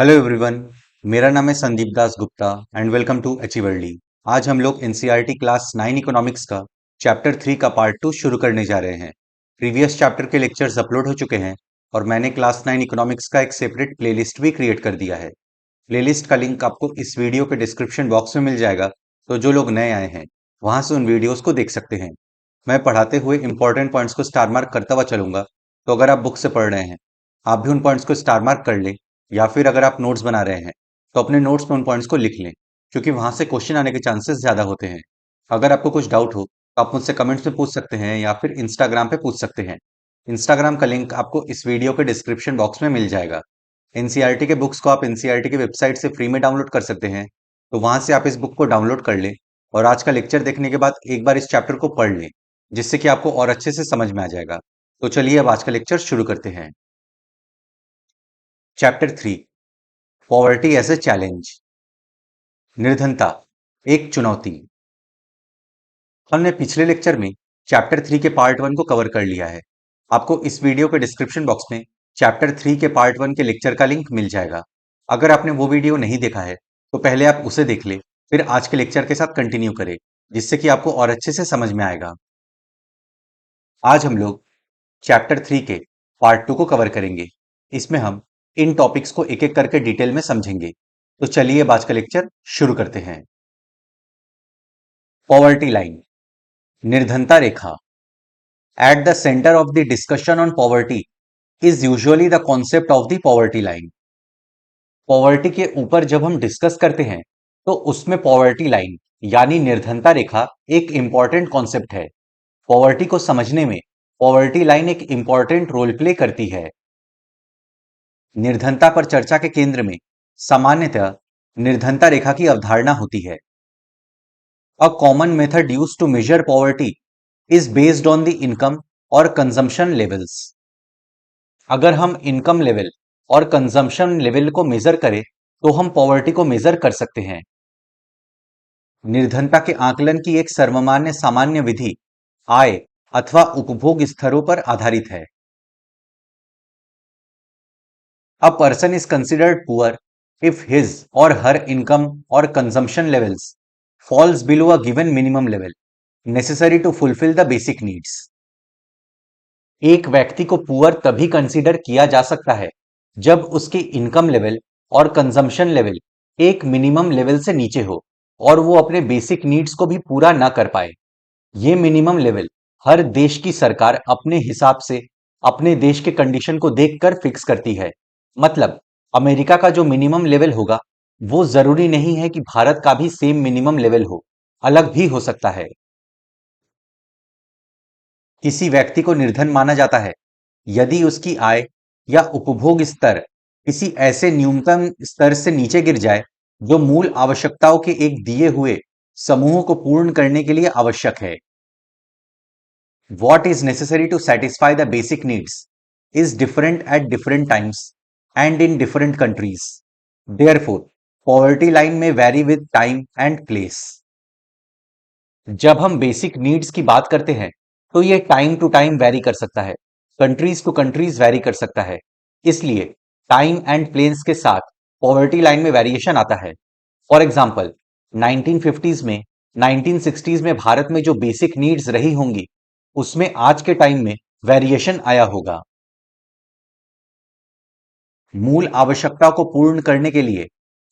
Hello everyone. मेरा नाम है Sandeep Das Gupta and welcome to अचीवर्ली। आज हम लोग एनसीईआरटी क्लास 9 इकोनॉमिक्स का चैप्टर 3 का पार्ट 2 शुरू करने जा रहे हैं। प्रीवियस चैप्टर के लेक्चर्स अपलोड हो चुके हैं और मैंने क्लास 9 इकोनॉमिक्स का एक सेपरेट प्लेलिस्ट भी क्रिएट कर दिया है। प्लेलिस्ट का लिंक आपको इस वीडियो के डिस्क्रिप्शन बॉक्स में मिल जाएगा, तो जो लोग नए आए हैं वहां से उन वीडियोस को देख सकते हैं। मैं पढ़ाते हुए इंपॉर्टेंट पॉइंट्स को स्टार मार्क करता हुआ चलूंगा, तो अगर आप बुक से पढ़ रहे हैं आप भी उन पॉइंट्स को स्टार मार्क कर लें, या फिर अगर आप नोट्स बना रहे हैं तो अपने नोट्स में उन पॉइंट्स को लिख लें, क्योंकि वहां से क्वेश्चन आने के चांसेस ज्यादा होते हैं। अगर आपको कुछ डाउट हो तो आप मुझसे कमेंट्स में पूछ सकते हैं या फिर इंस्टाग्राम पे पूछ सकते हैं। इंस्टाग्राम का लिंक आपको इस वीडियो के डिस्क्रिप्शन बॉक्स में मिल जाएगा। एनसीईआरटी के बुक्स को आप एनसीईआरटी की वेबसाइट से फ्री में डाउनलोड कर सकते हैं, तो वहां से आप इस बुक को डाउनलोड कर लें और आज का लेक्चर देखने के बाद एक बार इस चैप्टर को पढ़ लें, जिससे कि आपको और अच्छे से समझ में आ जाएगा। तो चलिए अब आज का लेक्चर शुरू करते हैं। Chapter 3, poverty as a challenge. निर्धनता एक चुनौती। हमने पिछले लेक्चर में चैप्टर 3 के पार्ट 1 को कवर कर लिया है। आपको इस वीडियो के डिस्क्रिप्शन बॉक्स में चैप्टर 3 के पार्ट 1 के लेक्चर का लिंक मिल जाएगा। अगर आपने वो वीडियो नहीं देखा है तो पहले आप उसे देख ले, फिर आज के लेक्चर के साथ कंटिन्यू करें, जिससे कि आपको और अच्छे से समझ में आएगा। आज हम लोग चैप्टर 3 के पार्ट 2 को कवर करेंगे। इसमें हम इन टॉपिक्स को एक एक करके डिटेल में समझेंगे। तो चलिए अब आज का लेक्चर शुरू करते हैं। पॉवर्टी लाइन, निर्धनता रेखा। At the center of the discussion on poverty is usually the concept of the poverty line. Poverty के ऊपर जब हम डिस्कस करते हैं तो उसमें पॉवर्टी लाइन यानी निर्धनता रेखा एक इंपॉर्टेंट कॉन्सेप्ट है। पॉवर्टी को समझने में पॉवर्टी लाइन एक इंपॉर्टेंट रोल प्ले करती है। निर्धनता पर चर्चा के केंद्र में सामान्यतः निर्धनता रेखा की अवधारणा होती है। A common method used to measure poverty is based on the income और consumption levels. अगर हम इनकम लेवल और कंजम्पशन लेवल को मेजर करें तो हम पॉवर्टी को मेजर कर सकते हैं। निर्धनता के आकलन की एक सर्वमान्य सामान्य विधि आय अथवा उपभोग स्तरों पर आधारित है। A person is considered poor if his or her income or consumption levels falls below a given minimum level necessary to fulfill the basic needs. एक व्यक्ति को पुअर तभी कंसीडर किया जा सकता है जब उसकी इनकम लेवल और कंजम्पशन लेवल एक मिनिमम लेवल से नीचे हो और वो अपने बेसिक नीड्स को भी पूरा ना कर पाए। ये मिनिमम लेवल हर देश की सरकार अपने हिसाब से अपने देश के कंडीशन को देखकर फिक्स करती है। मतलब अमेरिका का जो मिनिमम लेवल होगा वो जरूरी नहीं है कि भारत का भी सेम मिनिमम लेवल हो, अलग भी हो सकता है। किसी व्यक्ति को निर्धन माना जाता है यदि उसकी आय या उपभोग स्तर किसी ऐसे न्यूनतम स्तर से नीचे गिर जाए जो मूल आवश्यकताओं के एक दिए हुए समूह को पूर्ण करने के लिए आवश्यक है। What is necessary to satisfy the basic needs is different at different times and in different countries. Therefore, poverty line may vary with time and place. जब हम बेसिक नीड्स की बात करते हैं तो ये टाइम टू टाइम वेरी कर सकता है, कंट्रीज टू कंट्रीज वेरी कर सकता है। इसलिए टाइम एंड प्लेन्स के साथ पॉवर्टी लाइन में वेरिएशन आता है। फॉर एग्जाम्पल 1950s में 1960s में भारत में जो बेसिक नीड्स रही होंगी उसमें आज के टाइम में वेरिएशन आया होगा। मूल आवश्यकता को पूर्ण करने के लिए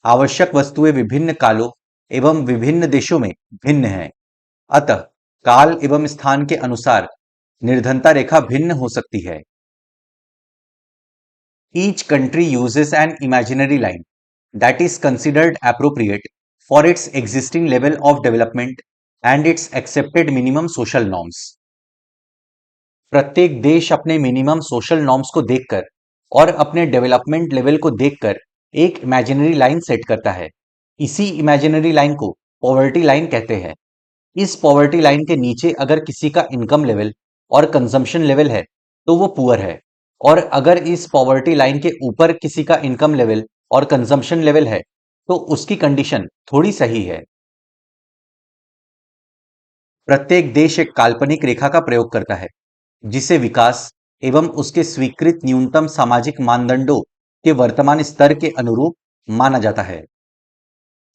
आवश्यक वस्तुएं विभिन्न कालों एवं विभिन्न देशों में भिन्न हैं। अतः काल एवं स्थान के अनुसार निर्धनता रेखा भिन्न हो सकती है। Each country uses an imaginary line that is considered appropriate for its existing level of development and its accepted minimum social norms. प्रत्येक देश अपने मिनिमम सोशल नॉर्म्स को देखकर और अपने डेवलपमेंट लेवल को देखकर एक इमेजिनरी लाइन सेट करता है। इसी इमेजिनरी लाइन को पॉवर्टी लाइन कहते हैं। इस पॉवर्टी लाइन के नीचे अगर किसी का इनकम लेवल और कंजम्पशन लेवल है तो वो पुअर है, और अगर इस पॉवर्टी लाइन के ऊपर किसी का इनकम लेवल और कंजम्पशन लेवल है तो उसकी कंडीशन थोड़ी सही है। प्रत्येक देश एक काल्पनिक रेखा का प्रयोग करता है जिसे विकास एवं उसके स्वीकृत न्यूनतम सामाजिक मानदंडों के वर्तमान स्तर के अनुरूप माना जाता है।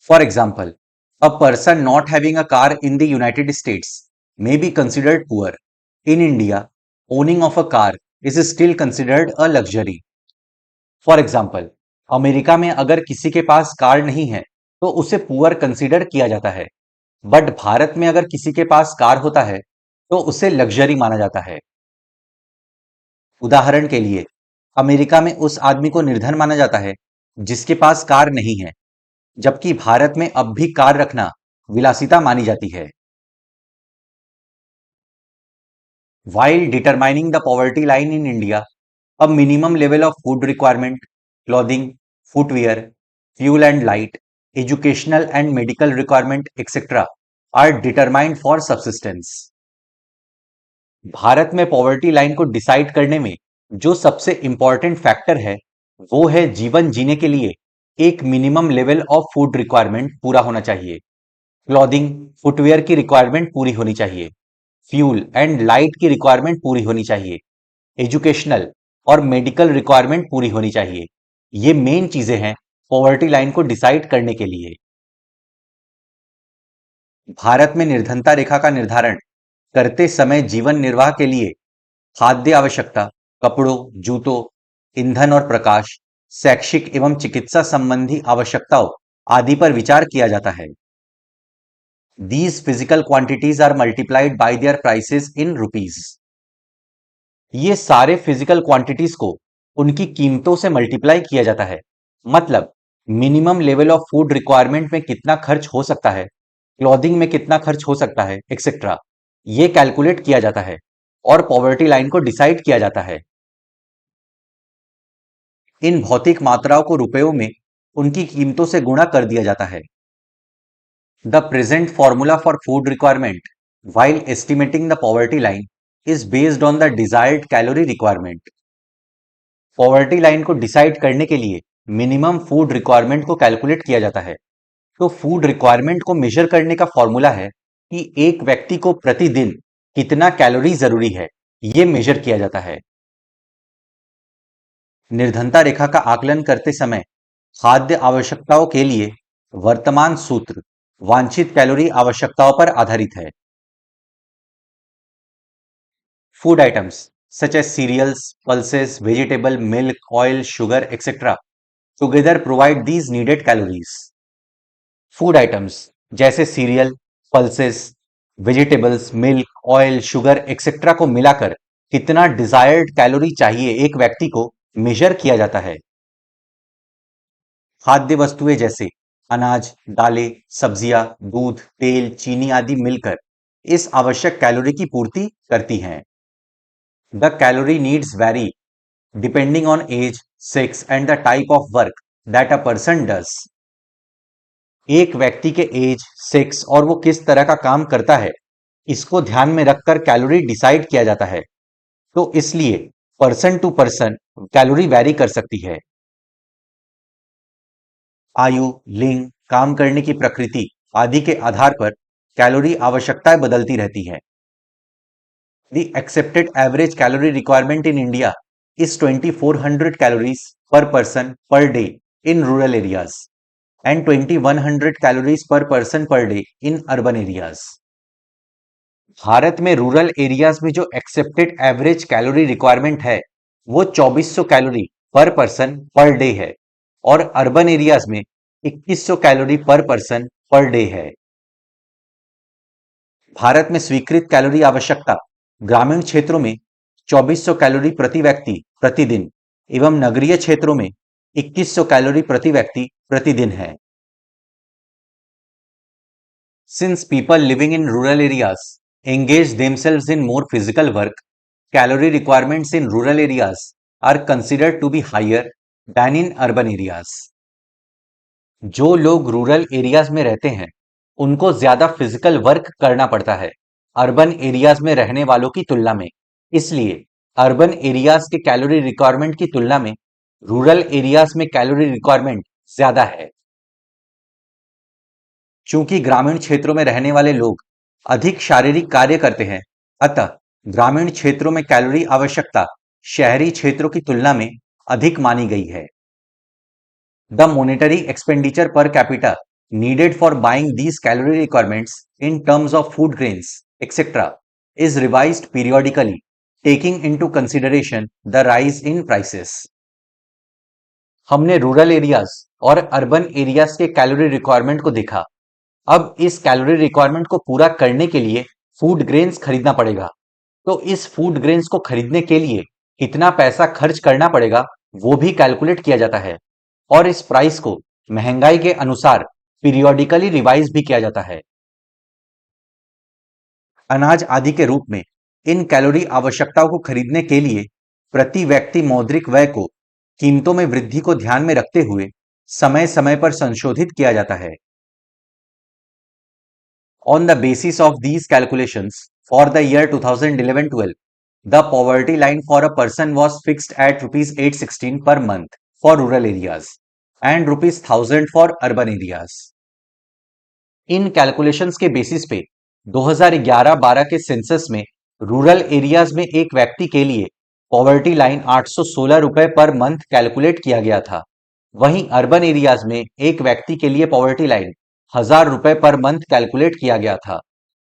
For example, a person not having a car in the United states may be considered poor. In India, owning of a car is still considered a luxury. For example, America में अगर किसी के पास कार नहीं है तो उसे poor consider किया जाता है, बट भारत में अगर किसी के पास कार होता है तो उसे लग्जरी माना जाता है। उदाहरण के लिए, अमेरिका में उस आदमी को निर्धन माना जाता है जिसके पास कार नहीं है, जबकि भारत में अब भी कार रखना विलासिता मानी जाती है। While determining the poverty line in India, a minimum level of food requirement, clothing, footwear, fuel and light, educational and medical requirement, etc. are determined for subsistence. Bharat में पॉवर्टी लाइन को डिसाइड करने में जो सबसे इंपॉर्टेंट फैक्टर है वो है जीवन जीने के लिए एक minimum level of food requirement पूरा होना चाहिए, क्लॉथिंग फुटवेयर की रिक्वायरमेंट पूरी होनी चाहिए, फ्यूल एंड लाइट की रिक्वायरमेंट पूरी होनी चाहिए, एजुकेशनल और मेडिकल रिक्वायरमेंट पूरी होनी चाहिए। ये मेन चीजें हैं पॉवर्टी लाइन को डिसाइड करने के लिए। भारत में निर्धनता रेखा का निर्धारण करते समय जीवन निर्वाह के लिए खाद्य आवश्यकता, कपड़ों, जूतों, ईंधन और प्रकाश, शैक्षिक एवं चिकित्सा संबंधी आवश्यकताओं आदि पर विचार किया जाता है। These physical quantities are multiplied by their prices in rupees. ये सारे फिजिकल क्वांटिटीज को उनकी कीमतों से मल्टीप्लाई किया जाता है। मतलब minimum level of food requirement में कितना खर्च हो सकता है, क्लॉथिंग में कितना खर्च हो सकता है, एक्सेट्रा, ये कैलकुलेट किया जाता है और पॉवर्टी लाइन को डिसाइड किया जाता है। इन भौतिक मात्राओं को रुपयों में उनकी कीमतों से गुणा कर दिया जाता है। The present formula for food requirement while estimating the poverty line is based on the desired calorie requirement. Poverty line को डिसाइड करने के लिए मिनिमम फूड रिक्वायरमेंट को कैलकुलेट किया जाता है। तो फूड रिक्वायरमेंट को मेजर करने का फॉर्मूला है कि एक व्यक्ति को प्रतिदिन कितना कैलोरी जरूरी है, यह मेजर किया जाता है। निर्धनता रेखा का आकलन करते समय खाद्य आवश्यकताओं के लिए वर्तमान सूत्र वांछित कैलोरी आवश्यकताओं पर आधारित है। Food items such as cereals, pulses, vegetable, milk, oil, sugar, etcetera together provide these needed calories. Food items जैसे cereal, pulses, vegetables, milk, oil, sugar, etcetera को मिलाकर कितना डिजायर्ड कैलोरी चाहिए एक व्यक्ति को मेजर किया जाता है। खाद्य वस्तुएं जैसे अनाज, दालें, सब्जियां, दूध, तेल, चीनी आदि मिलकर इस आवश्यक कैलोरी की पूर्ति करती हैं। The calorie needs vary depending on age, sex and the type of work that a person does. एक व्यक्ति के एज, सेक्स और वो किस तरह का काम करता है, इसको ध्यान में रखकर कैलोरी डिसाइड किया जाता है। तो इसलिए person to person calorie vary कर सकती है। आयु, लिंग, काम करने की प्रकृति आदि के आधार पर कैलोरी आवश्यकताएं बदलती रहती हैं। The accepted average calorie requirement in India is 2400 calories पर person per day in rural areas and 2100 calories पर person per day in urban areas. Bharat में रूरल एरियाज में जो एक्सेप्टेड एवरेज कैलोरी रिक्वायरमेंट है वो 2400 कैलोरी पर पर्सन पर डे है और अर्बन एरियाज में 2100 कैलोरी पर पर्सन पर डे है। भारत में स्वीकृत कैलोरी आवश्यकता ग्रामीण क्षेत्रों में 2400 कैलोरी प्रति व्यक्ति प्रतिदिन एवं नगरीय क्षेत्रों में 2100 कैलोरी प्रति व्यक्ति प्रतिदिन है। Since people living in rural areas engage themselves in more physical work, calorie requirements in rural areas are considered to be higher than in urban areas. जो लोग रूरल एरियाज में रहते हैं उनको ज्यादा फिजिकल वर्क करना पड़ता है अर्बन एरियाज में रहने वालों की तुलना में। इसलिए अर्बन एरियाज के कैलोरी रिक्वायरमेंट की तुलना में रूरल एरियाज में कैलोरी रिक्वायरमेंट ज्यादा है। चूंकि ग्रामीण क्षेत्रों में रहने वाले लोग अधिक शारीरिक कार्य करते हैं, अतः ग्रामीण क्षेत्रों में कैलोरी आवश्यकता शहरी क्षेत्रों की तुलना में अधिक मानी गई है। The monetary expenditure per capita needed for buying these calorie requirements in terms of food grains, etc., is revised periodically, taking into consideration the rise in prices. हमने रूरल एरियाज और अर्बन एरियाज के calorie requirement को देखा। अब इस calorie requirement को पूरा करने के लिए फूड ग्रेन्स खरीदना पड़ेगा। तो इस फूड ग्रेन्स को खरीदने के लिए कितना पैसा खर्च करना पड़ेगा वो भी कैलकुलेट किया जाता है और इस प्राइस को महंगाई के अनुसार पीरियोडिकली रिवाइज भी किया जाता है। अनाज आदि के रूप में इन कैलोरी आवश्यकताओं को खरीदने के लिए प्रति व्यक्ति मौद्रिक व्यय को कीमतों में वृद्धि को ध्यान में रखते हुए समय समय पर संशोधित किया जाता है। On the basis of these calculations, for the year 2011-12, the poverty line for a person was fixed at rupees 816 per month for rural areas and rupees 1000 for urban areas. In calculations के basis पे 2011-12 के census में rural areas में एक व्यक्ति के लिए poverty line 816 रुपए पर मंथ कैलकुलेट किया गया था। वहीं अर्बन एरियाज में एक व्यक्ति के लिए पॉवर्टी लाइन 1000 रुपए पर मंथ कैलकुलेट किया गया था।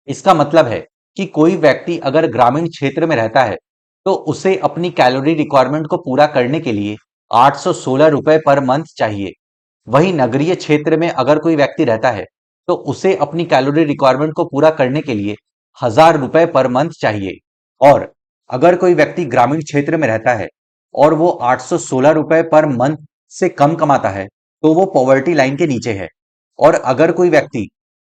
इसका मतलब है कि कोई व्यक्ति अगर ग्रामीण क्षेत्र में रहता है तो उसे अपनी कैलोरी रिक्वायरमेंट को पूरा करने के लिए 816 रुपए पर मंथ चाहिए। वहीं नगरीय क्षेत्र में अगर कोई व्यक्ति रहता है तो उसे अपनी कैलोरी रिक्वायरमेंट को पूरा करने के लिए 1000 रुपए पर मंथ चाहिए। और अगर कोई व्यक्ति ग्रामीण क्षेत्र में रहता है और वो 816 रुपए पर मंथ से कम कमाता है तो वो पॉवर्टी लाइन के नीचे है। और अगर कोई व्यक्ति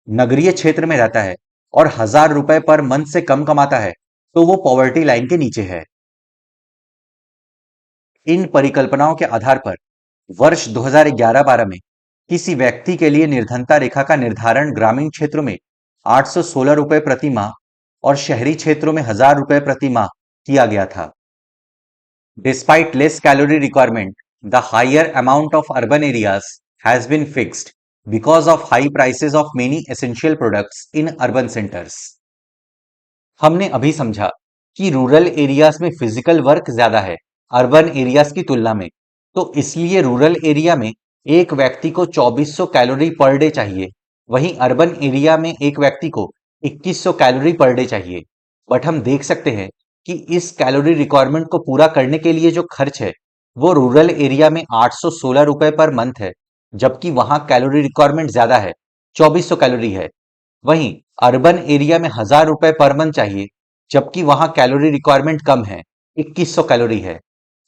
नगरीय क्षेत्र में रहता है और 1000 रुपए पर मंथ से कम कमाता है तो वो पॉवर्टी लाइन के नीचे है। इन परिकल्पनाओं के आधार पर वर्ष 2011-12 में किसी व्यक्ति के लिए निर्धनता रेखा का निर्धारण ग्रामीण क्षेत्रों में 816 रुपए प्रति माह और शहरी क्षेत्रों में 1000 रुपए प्रति माह किया गया था। Despite less calorie requirement, the higher amount of urban areas has been fixed because of high prices of many essential products in urban centres. हमने अभी समझा कि रूरल एरियाज में फिजिकल वर्क ज्यादा है अर्बन एरियाज की तुलना में, तो इसलिए रूरल एरिया में एक व्यक्ति को 2400 कैलोरी पर डे चाहिए, वहीं अर्बन एरिया में एक व्यक्ति को 2100 कैलोरी पर डे चाहिए। बट हम देख सकते हैं कि इस कैलोरी रिक्वायरमेंट को पूरा करने के लिए जो खर्च है वो रूरल एरिया में 816 रुपए पर मंथ है, जबकि वहां कैलोरी रिक्वायरमेंट ज्यादा है, 2400 कैलोरी है। वहीं अर्बन एरिया में 1000 रुपए पर मंथ चाहिए, जबकि वहां कैलोरी रिक्वायरमेंट कम है, 2100 कैलोरी है।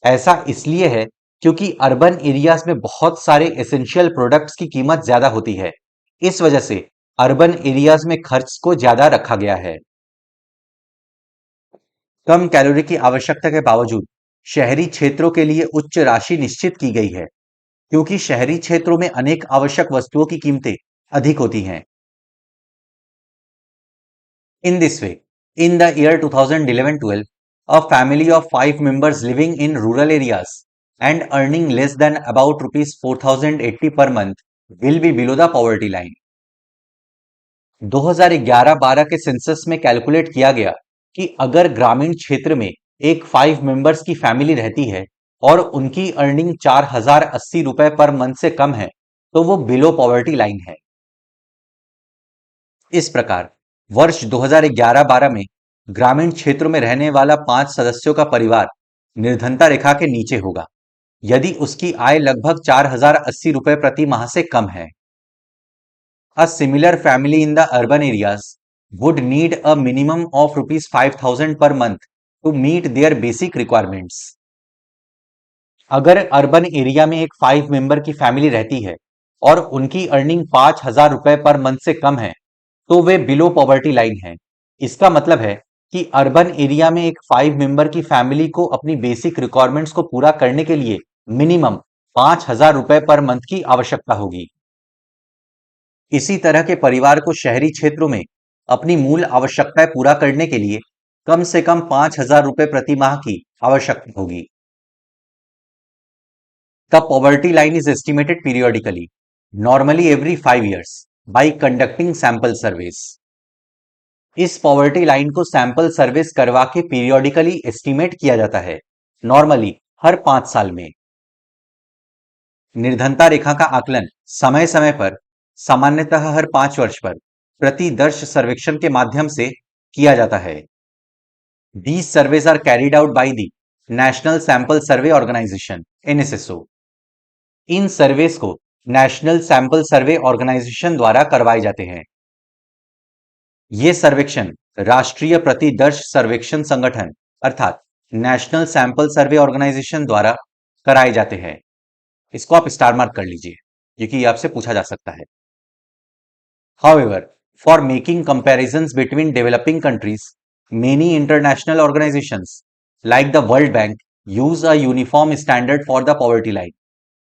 ऐसा इसलिए है क्योंकि अर्बन एरियाज में बहुत सारे एसेंशियल प्रोडक्ट्स की कीमत ज्यादा होती है। इस वजह से अर्बन एरियाज में खर्च को ज्यादा रखा गया है। कम कैलोरी की आवश्यकता के बावजूद शहरी क्षेत्रों के लिए उच्च राशि निश्चित की गई है, क्योंकि शहरी क्षेत्रों में अनेक आवश्यक वस्तुओं की कीमतें अधिक होती हैं। In this way, in the year 2011-12, a family of 5 members living in rural areas and earning less than about rupees 4080 per month will be below the poverty line. 2011-12 के सेंसस में कैलकुलेट किया गया कि अगर ग्रामीण क्षेत्र में एक 5 मेंबर्स की फैमिली रहती है और उनकी अर्निंग 4080 रुपए पर मंथ से कम है तो वो बिलो पॉवर्टी लाइन है। इस प्रकार वर्ष 2011-12 में ग्रामीण क्षेत्रों में रहने वाला 5 सदस्यों का परिवार निर्धनता रेखा के नीचे होगा यदि उसकी आय लगभग 4080 रुपए प्रति माह से कम है। A similar family in the urban areas would need a minimum of rupees 5000 per month to meet their basic requirements. अगर अर्बन एरिया में एक 5 मेंबर की फैमिली रहती है और उनकी अर्निंग 5000 रुपए पर मंथ से कम है तो वे बिलो पॉवर्टी लाइन है। इसका मतलब है कि अर्बन एरिया में एक 5 मेंबर की फैमिली को अपनी बेसिक रिक्वायरमेंट्स को पूरा करने के लिए मिनिमम 5000 रुपए पर मंथ की आवश्यकता होगी। इसी तरह के परिवार को शहरी क्षेत्रों में अपनी मूल आवश्यकताएं पूरा करने के लिए कम से कम 5000 रुपए प्रति माह की आवश्यकता होगी। The poverty line is estimated periodically, normally every 5 years, by conducting sample surveys. इस पॉवर्टी लाइन को सैंपल सर्विस करवा के पीरियोडिकली एस्टिमेट किया जाता है, नॉर्मली हर 5 साल में। निर्धनता रेखा का आकलन समय समय पर, सामान्यतः हर 5 वर्ष पर प्रति दर्श सर्वेक्षण के माध्यम से किया जाता है। These surveys are carried out by the National Sample Survey Organization (NSSO). इन सर्वेस को नेशनल सैंपल सर्वे ऑर्गेनाइजेशन द्वारा करवाए जाते हैं। ये सर्वेक्षण राष्ट्रीय प्रतिदर्श सर्वेक्षण संगठन अर्थात नेशनल सैंपल सर्वे ऑर्गेनाइजेशन द्वारा कराए जाते हैं। इसको आप स्टार मार्क कर लीजिए क्योंकि ये आपसे पूछा जा सकता है। However, for making comparisons between developing countries, many international organizations like the World Bank use a uniform standard for the poverty line.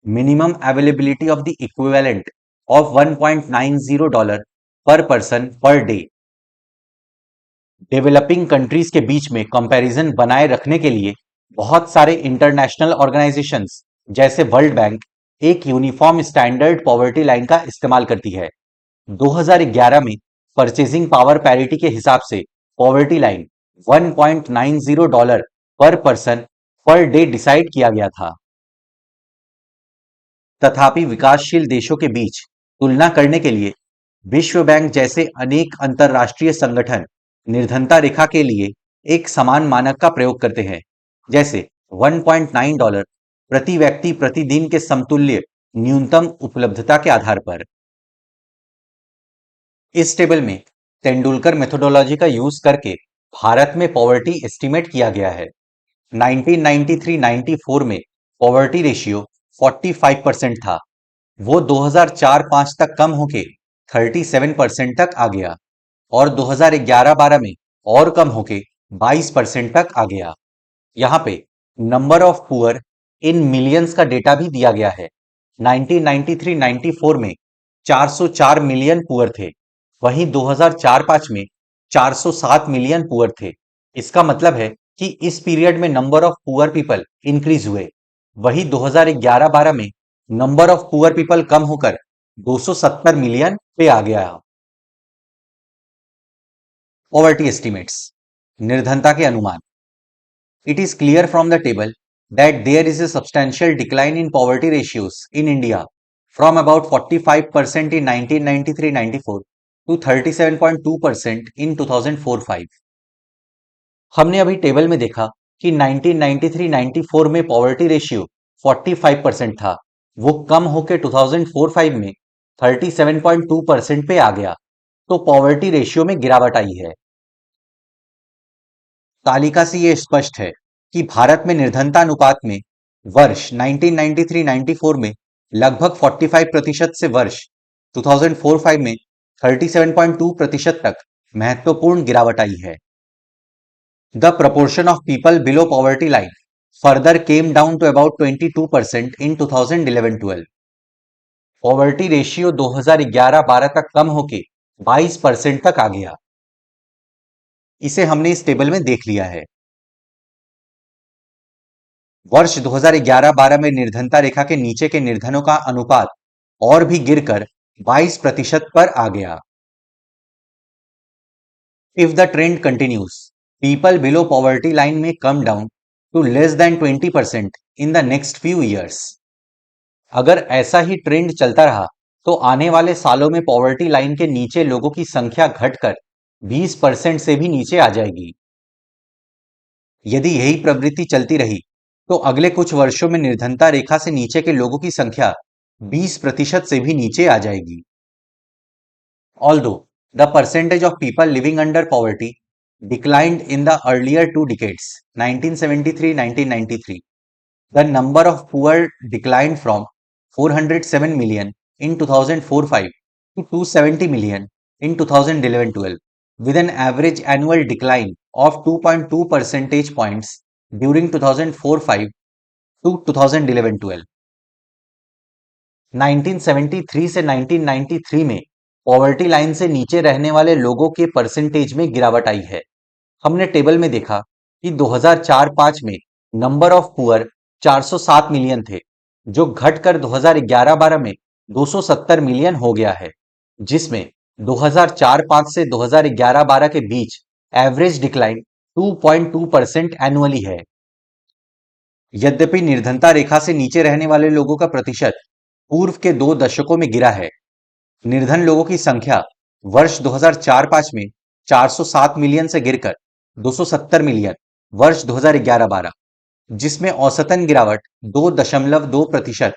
Minimum availability of the equivalent of $1.90 per person per day. Developing countries के बीच में comparison बनाए रखने के लिए बहुत सारे international organisations जैसे world bank एक यूनिफॉर्म स्टैंडर्ड पॉवर्टी लाइन का इस्तेमाल करती है। 2011 में परचेजिंग पावर पैरिटी के हिसाब से पॉवर्टी लाइन $1.90 पर पर्सन पर डे डिसाइड किया गया था। तथापि विकासशील देशों के बीच तुलना करने के लिए विश्व बैंक जैसे अनेक अंतरराष्ट्रीय संगठन निर्धनता रेखा के लिए एक समान मानक का प्रयोग करते हैं, जैसे $1.9 प्रति व्यक्ति प्रतिदिन के समतुल्य न्यूनतम उपलब्धता के आधार पर। इस टेबल में तेंदुलकर मेथोडोलॉजी का यूज करके भारत में पॉवर्टी एस्टिमेट किया गया है। 1993-94 में पॉवर्टी रेशियो 45% था। वो 2004-5 तक कम होके 37% तक आ गया और 2011-12 में और कम होके 22% तक आ गया। यहाँ पे number of poor in millions का डेटा भी दिया गया है। 1993-94 में 404 मिलियन पुअर थे, वहीं 2004-5 में 407 मिलियन पुअर थे। इसका मतलब है कि इस पीरियड में number of poor people increase हुए। वही 2011-12 में number of poor people come होकर 270 मिलियन पे आ गया। पॉवर्टी एस्टिमेट्स, निर्धनता के अनुमान। It is clear from the table that there is a substantial decline in poverty ratios in India from about 45% in 1993-94 to 37.2% in 2004-5। हमने अभी टेबल में देखा कि 1993-94 में पॉवर्टी रेशियो 45% था, वो कम होकर 2004-5 में 37.2% पे आ गया, तो पॉवर्टी रेशियो में गिरावट आई है। तालिका से यह स्पष्ट है कि भारत में निर्धनता अनुपात में वर्ष 1993-94 में लगभग 45% से वर्ष 2004-5 में 37.2% तक महत्वपूर्ण गिरावट आई है। The proportion of people below poverty line further came down to about 22% in 2011-12। Poverty ratio 2011-12 तक कम होके 22% तक आ गया। इसे हमने इस टेबल में देख लिया है। वर्ष 2011-12 में निर्धनता रेखा के नीचे के निर्धनों का अनुपात और भी गिरकर 22% पर आ गया। If the trend continues, people below poverty line में come down to less than 20% in the next few years. अगर ऐसा ही ट्रेंड चलता रहा तो आने वाले सालों में पॉवर्टी लाइन के नीचे लोगों की संख्या घटकर 20% से भी नीचे आ जाएगी। यदि यही प्रवृत्ति चलती रही तो अगले कुछ वर्षों में निर्धनता रेखा से नीचे के लोगों की संख्या 20% से भी नीचे आ जाएगी। Although the percentage of people living under poverty declined in the earlier two decades, 1973-1993, the number of poor declined from 407 million in 2004-5 to 270 million in 2011-12, with an average annual decline of 2.2 percentage points during 2004-5 to 2011-12। 1973 से 1993 में poverty line से नीचे रहने वाले लोगों के percentage में गिरावट आई है। हमने टेबल में देखा कि 2004-5 में नंबर ऑफ पुअर 407 मिलियन थे, जो घटकर 2011-12 में 270 मिलियन हो गया है, जिसमें 2004-5 से 2011-12 के बीच एवरेज डिक्लाइन 2.2% एनुअली है। यद्यपि निर्धनता रेखा से नीचे रहने वाले लोगों का प्रतिशत पूर्व के 2 दशकों में गिरा है। निर्धन लोगों की संख्या वर्ष 2004-5 में 407 मिलियन से गिरकर 270 मिलियन वर्ष 2011-12, जिसमें औसतन गिरावट 2.2%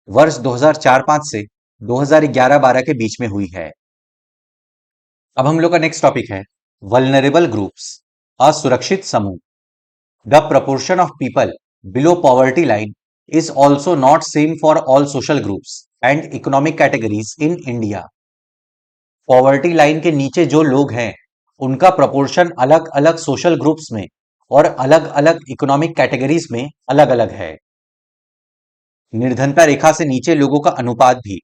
वर्ष 2004-5 से 2011-12 के बीच में हुई है। अब हम लोग का नेक्स्ट टॉपिक है वल्नरेबल ग्रुप्स, असुरक्षित समूह। The proportion of people below poverty line is also not same for all social groups and economic categories in India. Poverty line के नीचे जो लोग हैं उनका प्रपोर्शन अलग अलग सोशल ग्रुप्स में और अलग अलग इकोनॉमिक कैटेगरीज में अलग अलग है। निर्धनता रेखा से नीचे लोगों का अनुपात भी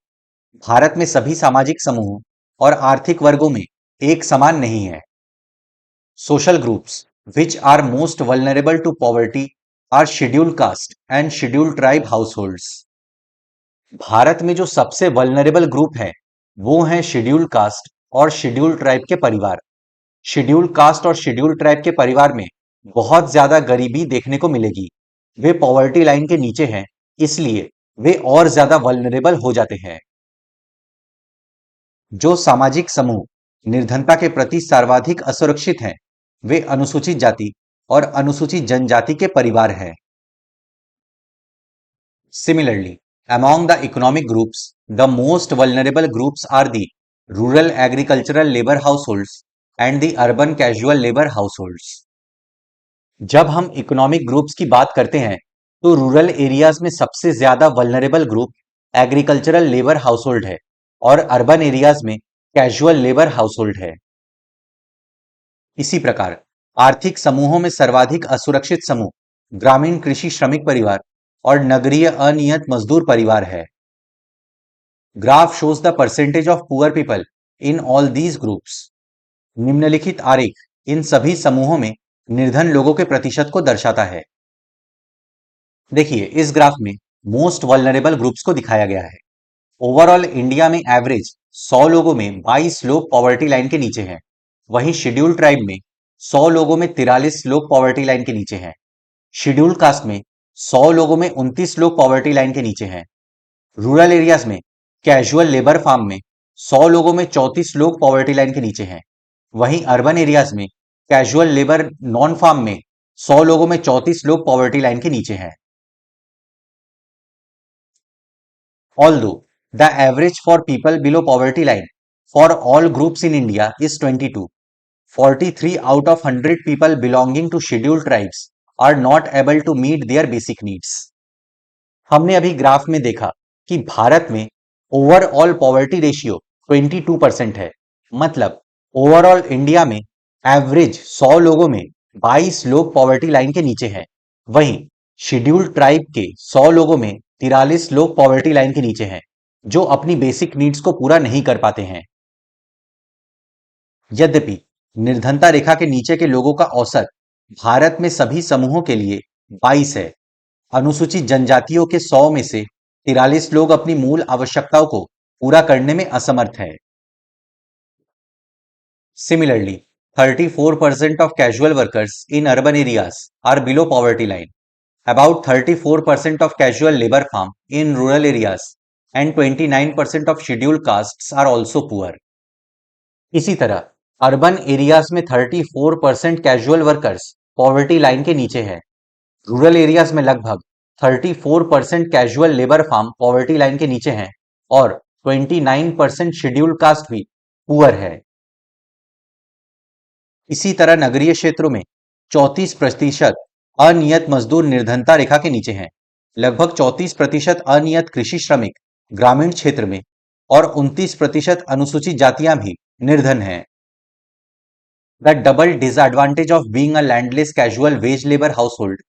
भारत में सभी सामाजिक समूहों और आर्थिक वर्गों में एक समान नहीं है। Social groups which are most vulnerable to poverty are scheduled caste and scheduled tribe households. Bharat में जो सबसे वल्नरेबल ग्रुप है वो हैं शेड्यूल्ड कास्ट और शेड्यूल्ड ट्राइब के परिवार। शेड्यूल्ड कास्ट और शेड्यूल्ड ट्राइब के परिवार में बहुत ज्यादा गरीबी देखने को मिलेगी। वे पॉवर्टी लाइन के नीचे हैं, इसलिए वे और ज्यादा वल्नरेबल हो जाते हैं। जो सामाजिक समूह निर्धनता के प्रति सर्वाधिक असुरक्षित हैं वे अनुसूचित जाति और अनुसूचित जनजाति के परिवार हैं। Similarly, among the economic groups, the most vulnerable groups are the rural agricultural labor households and the urban casual labor households. जब हम इकोनॉमिक ग्रुप्स की बात करते हैं तो रूरल एरियाज में सबसे ज्यादा vulnerable group agricultural labour household है और अर्बन एरियाज में कैजुअल लेबर हाउसहोल्ड है। इसी प्रकार आर्थिक समूहों में सर्वाधिक असुरक्षित समूह ग्रामीण कृषि श्रमिक परिवार और नगरीय अनियत मजदूर परिवार है। Graph shows the percentage of poor people in all these groups. निम्नलिखित आरेख इन सभी समूहों में निर्धन लोगों के प्रतिशत को दर्शाता है। देखिए, इस ग्राफ में मोस्ट वल्नरेबल ग्रुप्स को दिखाया गया है। ओवरऑल इंडिया में एवरेज 100 लोगों में 22 लोग पॉवर्टी लाइन के नीचे हैं। वहीं शेड्यूल्ड ट्राइब में 100 लोगों में 43 लोग पॉवर्टी लाइन के नीचे हैं। शेड्यूल्ड कास्ट में 100 लोगों में 29 लोग पॉवर्टी लाइन के नीचे हैं। रूरल एरियाज में कैजुअल लेबर फार्म में 100 लोगों में 34 लोग पॉवर्टी लाइन के नीचे हैं। वहीं अर्बन एरियाज में कैजुअल लेबर नॉन फार्म में 100 लोगों में 34 लोग पॉवर्टी लाइन के नीचे हैं। Although the average for people below poverty line for all groups in India is 22, 43 out of 100 people belonging to scheduled tribes are not able to meet their basic needs. हमने अभी graph में देखा कि भारत में overall poverty ratio 22% है। मतलब overall India में average 100 लोगों में 22 लोग पॉवर्टी लाइन के नीचे हैं। वहीं शेड्यूल्ड ट्राइब के 100 लोगों में 43 लोग पॉवर्टी लाइन के नीचे हैं, जो अपनी बेसिक नीड्स को पूरा नहीं कर पाते हैं। यद्यपि निर्धनता रेखा के नीचे के लोगों का औसत भारत में सभी समूहों के लिए 22 है। अनुसूचित जनजातियों के 100 में से 43 लोग अपनी मूल आवश्यकताओं को पूरा करने में असमर्थ हैं। Similarly, 34% of casual workers in urban areas are below poverty line. About 34% of casual labor farm in rural areas and 29% of scheduled castes are also poor. इसी तरह अर्बन एरियाज में 34% कैजुअल वर्कर्स पॉवर्टी लाइन के नीचे है। Rural areas में लगभग 34% casual labour farm poverty line के नीचे हैं और 29% शेड्यूल्ड कास्ट भी पुअर है। इसी तरह नगरीय क्षेत्रों में 34% अनियत मजदूर निर्धनता रेखा के नीचे हैं। लगभग 34% अनियत कृषि श्रमिक ग्रामीण क्षेत्र में और 29% अनुसूचित जातियां भी निर्धन हैं। The double disadvantage of being a landless casual wage labor household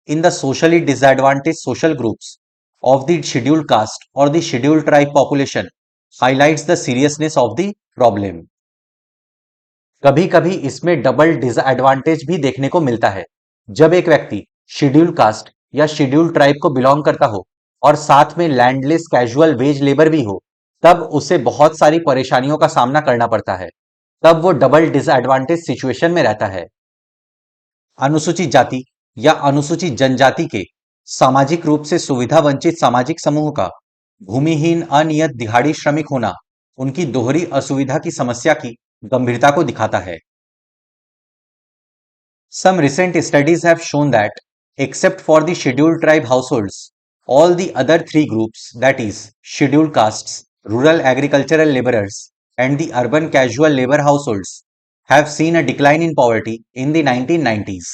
in the socially disadvantaged social groups of the scheduled caste or the scheduled tribe population highlights the seriousness of the problem. कभी कभी इसमें double disadvantage भी देखने को मिलता है। जब एक व्यक्ति शेड्यूल्ड कास्ट या शेड्यूल्ड ट्राइब को बिलोंग करता हो और साथ में लैंडलेस कैजुअल वेज लेबर भी हो, तब उसे बहुत सारी परेशानियों का सामना करना पड़ता है। तब वो डबल डिसएडवांटेज सिचुएशन में रहता है। अनुसूचित जाति या अनुसूचित जनजाति के सामाजिक रूप से सुविधा वंचित सामाजिक समूह का भूमिहीन अनियत दिहाड़ी श्रमिक होना उनकी दोहरी असुविधा की समस्या की गंभीरता को दिखाता है। Some recent studies have shown that, except for the scheduled tribe households, all the other three groups, that is, scheduled castes, rural agricultural laborers, and the urban casual labor households, have seen a decline in poverty in the 1990s.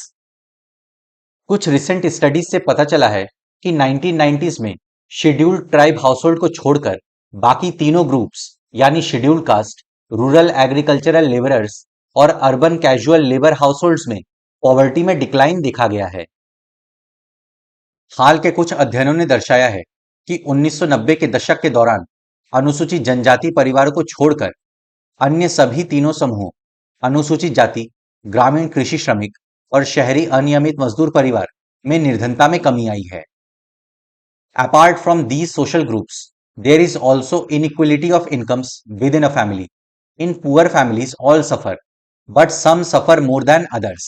कुछ recent studies से पता चला है कि 1990s में scheduled tribe household को छोड़कर बाकी तीनों ग्रुप्स यानी scheduled caste, rural agricultural labourers और अर्बन कैजुअल लेबर हाउसहोल्ड्स में पॉवर्टी में डिक्लाइन देखा गया है। हाल के कुछ अध्ययनों ने दर्शाया है कि 1990 के दशक के दौरान अनुसूचित जनजाति परिवारों को छोड़कर अन्य सभी तीनों समूहों अनुसूचित जाति, ग्रामीण कृषि श्रमिक और शहरी अनियमित मजदूर परिवार में निर्धनता में कमी आई है। Apart from these social groups, there is also inequality of incomes within a family. In poor families all suffer, but some suffer more than others.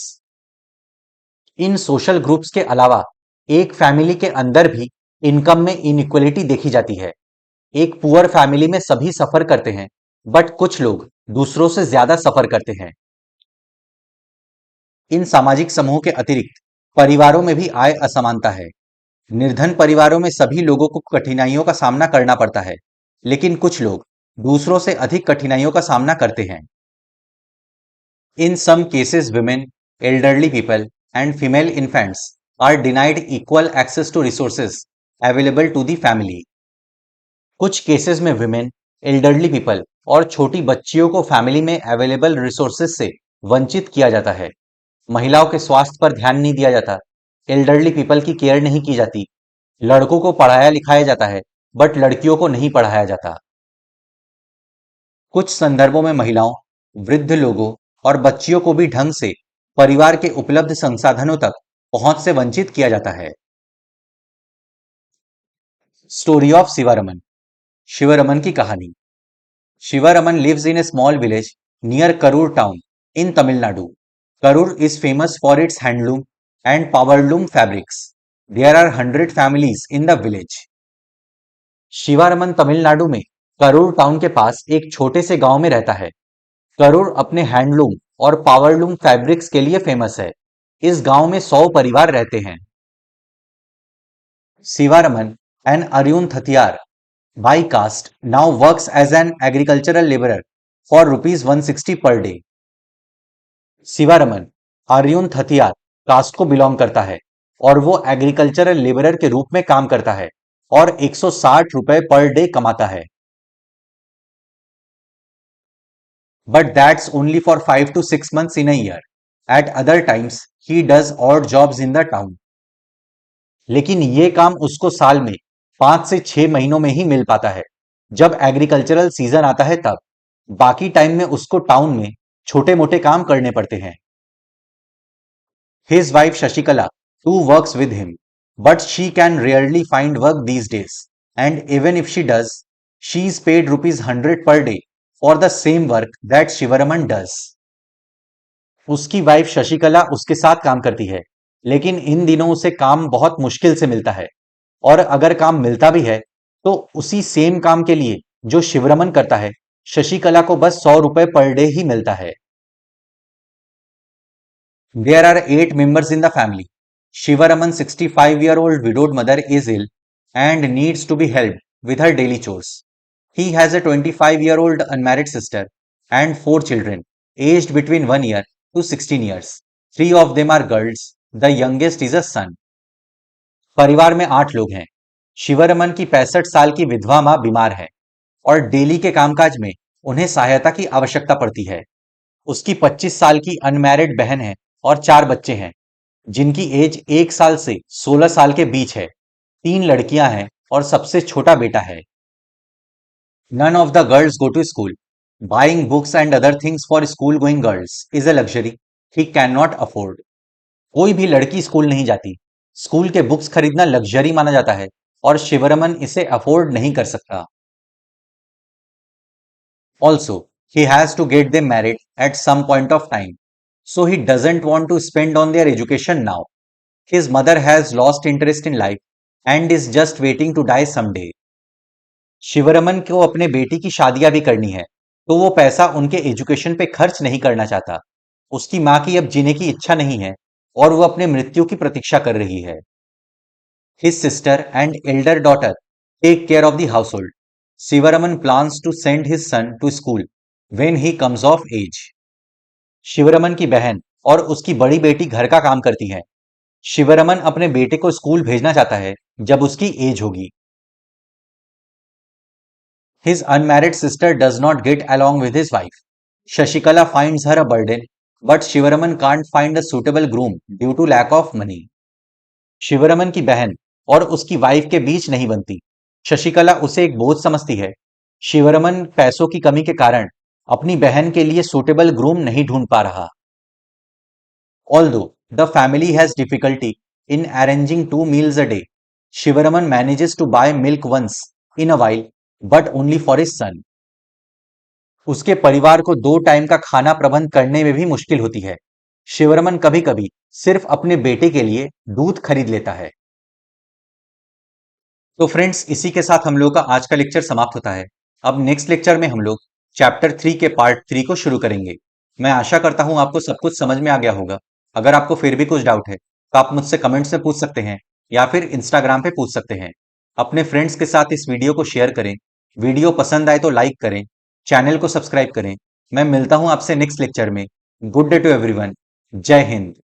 इन सोशल ग्रुप्स के अलावा एक फैमिली के अंदर भी इनकम में इनइक्वलिटी देखी जाती है। एक पुअर फैमिली में सभी सफर करते हैं, बट कुछ लोग दूसरों से ज्यादा सफर करते हैं। इन सामाजिक समूहों के अतिरिक्त परिवारों में भी आय असमानता है। निर्धन परिवारों में सभी लोगों को कठिनाइयों का सामना करना पड़ता है, लेकिन कुछ लोग दूसरों से अधिक कठिनाइयों का सामना करते हैं। In some cases women, elderly people and female infants are denied equal access to resources available to the family. कुछ केसेस में विमेन, एल्डरली पीपल और छोटी बच्चियों को फैमिली में अवेलेबल रिसोर्सेज से वंचित किया जाता है। महिलाओं के स्वास्थ्य पर ध्यान नहीं दिया जाता, एल्डरली पीपल की केयर नहीं की जाती, लड़कों को पढ़ाया लिखाया जाता है बट लड़कियों को नहीं पढ़ाया जाता। कुछ संदर्भों में महिलाओं, वृद्ध लोगों और बच्चियों को भी ढंग से परिवार के उपलब्ध संसाधनों तक पहुंच से वंचित किया जाता है। Story of Sivaraman. शिवरमन की कहानी। Sivaraman lives in a small village near Karur town in Tamil Nadu. Karur is famous for its handloom and powerloom fabrics. There are 100 families in the village. Sivaraman Tamil Nadu में करूर टाउन के पास एक छोटे से गांव में रहता है। करूर अपने हैंडलूम और पावरलूम फैब्रिक्स के लिए फेमस है। इस गांव में 100 परिवार रहते हैं। Sivaraman and Arun Thathiyar by caste now works as an agricultural laborer for rupees 160 per day. Sivaraman Aryan Thathiyar caste को बिलोंग करता है और वो एग्रीकल्चरल लेबरर के रूप में काम करता है और 160 रुपए पर डे कमाता है। But that's only for 5 to 6 months in a year. At other times, he does odd jobs in the town. लेकिन ये काम उसको साल में 5 से 6 महीनों में ही मिल पाता है। जब एग्रीकल्चरल सीजन आता है तब बाकी टाइम में उसको टाउन में छोटे मोटे काम करने पड़ते हैं। His wife Shashikala too works with him, but she can rarely find work these days. And even if she does, she is paid rupees 100 per day for the same work that Shivaraman does. उसकी wife Sasikala उसके साथ काम करती है, लेकिन इन दिनों उसे काम बहुत मुश्किल से मिलता है और अगर काम मिलता भी है तो उसी सेम काम के लिए जो शिवरमन करता है शशिकला को बस 100 रुपए पर डे ही मिलता है। There are 8 members in the family. Shivaraman's 65-year-old widowed mother is ill and needs to be helped with her daily chores. He has a 25-year-old unmarried sister and 4 children aged between 1 year to 16 years. 3 of them are girls. The youngest is a son. परिवार में 8 लोग हैं। शिवरमन की 65 साल की विधवा मां बीमार है और डेली के कामकाज में उन्हें सहायता की आवश्यकता पड़ती है। उसकी 25 साल की अनमैरिड बहन है और 4 बच्चे हैं जिनकी एज 1 साल से 16 साल के बीच है। 3 लड़कियां हैं और सबसे छोटा बेटा है। None of the girls go to school. Buying books and other things for school going girls is a luxury he cannot afford. कोई भी लड़की स्कूल नहीं जाती। स्कूल के बुक्स खरीदना लग्जरी माना जाता है और शिवरमन इसे अफोर्ड नहीं कर सकता। Also, he has to get them married at some point of time, so he doesn't want to spend on their education now. His mother has lost interest in life and is just waiting to die someday. Sivaraman को अपने बेटी की शादियां भी करनी है, तो वो पैसा उनके एजुकेशन पे खर्च नहीं करना चाहता। उसकी माँ की अब जीने की इच्छा नहीं है और वो अपने मृत्यु की प्रतीक्षा कर रही है। His sister and elder daughter take care of the household. Sivaraman plans to send his son to school when he comes of age. Sivaraman की बहन और उसकी बड़ी बेटी घर का काम करती है। शिवरमन अपने बेटे को स्कूल भेजना चाहता है जब उसकी एज होगी। His unmarried sister does not get along with his wife. Shashikala finds her a burden, but Shivaraman can't find a suitable groom due to lack of money. Sivaraman की बहन और उसकी वाइफ के बीच नहीं बनती। शशिकला उसे एक बोझ समझती है। शिवरमन पैसों की कमी के कारण अपनी बहन के लिए सूटेबल ग्रूम नहीं ढूंढ पा रहा। Although the family has difficulty in arranging 2 meals a day, Shivaraman manages to buy milk once in a while, but only for his son. उसके परिवार को 2 टाइम का खाना प्रबंध करने में भी मुश्किल होती है। शिवरमन कभी कभी सिर्फ अपने बेटे के लिए दूध खरीद लेता है। तो फ्रेंड्स, इसी के साथ हम लोग का आज का लेक्चर समाप्त होता है। अब नेक्स्ट लेक्चर में हम लोग चैप्टर 3 के पार्ट 3 को शुरू करेंगे। मैं आशा करता हूं आपको सब कुछ समझ में आ गया होगा। अगर आपको फिर भी कुछ डाउट है तो आप मुझसे कमेंट्स में पूछ सकते हैं या फिर इंस्टाग्राम पे पूछ सकते हैं। अपने फ्रेंड्स के साथ इस वीडियो को शेयर करें। वीडियो पसंद आए तो लाइक करें, चैनल को सब्सक्राइब करें। मैं मिलता हूं आपसे नेक्स्ट लेक्चर में। Good day to everyone. जय हिंद।